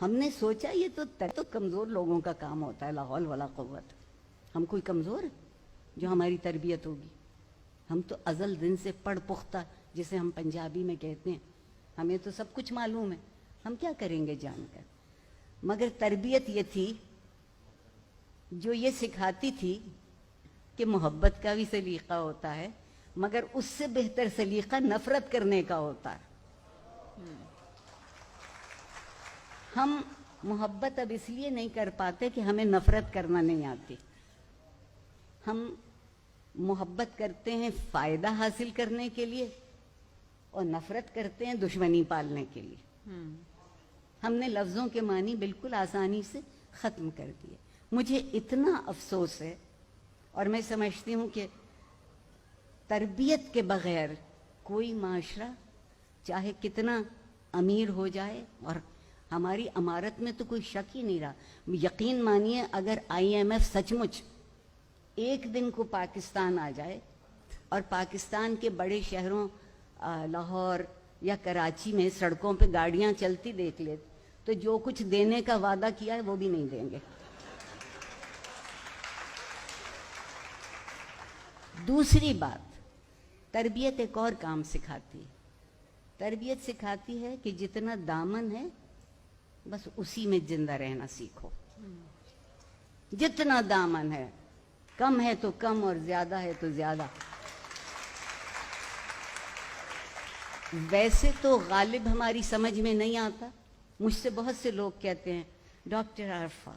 ہم نے سوچا یہ تو کمزور لوگوں کا کام ہوتا ہے، لا حول ولا قوت. ہم کوئی کمزور ہے جو ہماری تربیت ہوگی؟ ہم تو ازل دن سے پڑھ پختہ، جسے ہم پنجابی میں کہتے ہیں، ہمیں تو سب کچھ معلوم ہے، ہم کیا کریں گے جان کر؟ مگر تربیت یہ تھی جو یہ سکھاتی تھی کہ محبت کا بھی سلیقہ ہوتا ہے، مگر اس سے بہتر سلیقہ نفرت کرنے کا ہوتا ہے. ہم محبت اب اس لیے نہیں کر پاتے کہ ہمیں نفرت کرنا نہیں آتی. ہم محبت کرتے ہیں فائدہ حاصل کرنے کے لیے اور نفرت کرتے ہیں دشمنی پالنے کے لیے. ہم نے لفظوں کے معنی بالکل آسانی سے ختم کر دیے. مجھے اتنا افسوس ہے، اور میں سمجھتی ہوں کہ تربیت کے بغیر کوئی معاشرہ چاہے کتنا امیر ہو جائے، اور ہماری امارت میں تو کوئی شک ہی نہیں رہا. یقین مانیے اگر IMF سچ مچ ایک دن کو پاکستان آ جائے اور پاکستان کے بڑے شہروں لاہور یا کراچی میں سڑکوں پہ گاڑیاں چلتی دیکھ لے تو جو کچھ دینے کا وعدہ کیا ہے وہ بھی نہیں دیں گے. دوسری بات، تربیت ایک اور کام سکھاتی ہے. تربیت سکھاتی ہے کہ جتنا دامن ہے بس اسی میں زندہ رہنا سیکھو. جتنا دامن ہے، کم ہے تو کم اور زیادہ ہے تو زیادہ. ویسے تو غالب ہماری سمجھ میں نہیں آتا. مجھ سے بہت سے لوگ کہتے ہیں doctor Arifa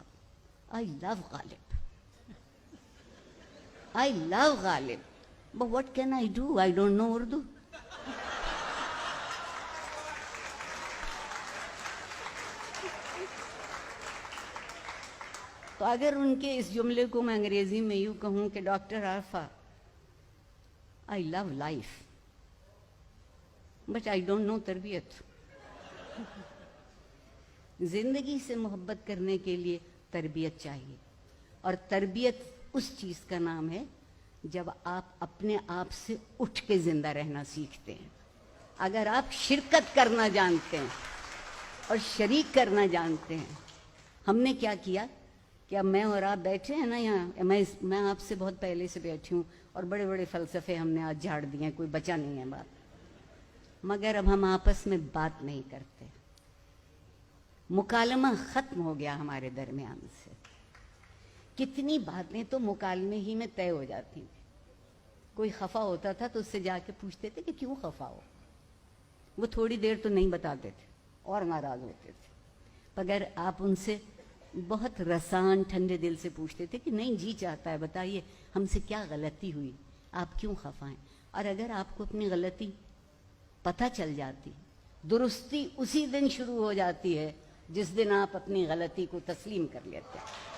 I love Ghalib, I love Ghalib, but what can I do? I don't know Urdu. تو اگر ان کے اس جملے کو میں انگریزی میں یوں کہوں کہ doctor Arifa I love life, but I don't know تربیت. زندگی سے محبت کرنے کے لیے تربیت چاہیے، اور تربیت اس چیز کا نام ہے جب آپ اپنے آپ سے اٹھ کے زندہ رہنا سیکھتے ہیں. اگر آپ شرکت کرنا جانتے ہیں اور شریک کرنا جانتے ہیں. ہم نے کیا کیا کہ اب میں اور آپ بیٹھے ہیں نا یہاں، میں آپ سے بہت پہلے سے بیٹھی ہوں اور بڑے بڑے فلسفے ہم نے آج جھاڑ دیے ہیں، کوئی بچا نہیں ہے بات. مگر اب ہم آپس میں بات نہیں کرتے. مکالمہ ختم ہو گیا ہمارے درمیان سے. کتنی باتیں تو مکالمے ہی میں طے ہو جاتی تھیں. کوئی خفا ہوتا تھا تو اس سے جا کے پوچھتے تھے کہ کیوں خفا ہو. وہ تھوڑی دیر تو نہیں بتاتے تھے اور ناراض ہوتے تھے. مگر آپ ان سے بہت رسان ٹھنڈے دل سے پوچھتے تھے کہ نہیں جی چاہتا ہے بتائیے ہم سے کیا غلطی ہوئی، آپ کیوں خفا ہیں. اور اگر آپ کو اپنی غلطی پتہ چل جاتی، درستی اسی دن شروع ہو جاتی ہے جس دن آپ اپنی غلطی کو تسلیم کر لیتے ہیں.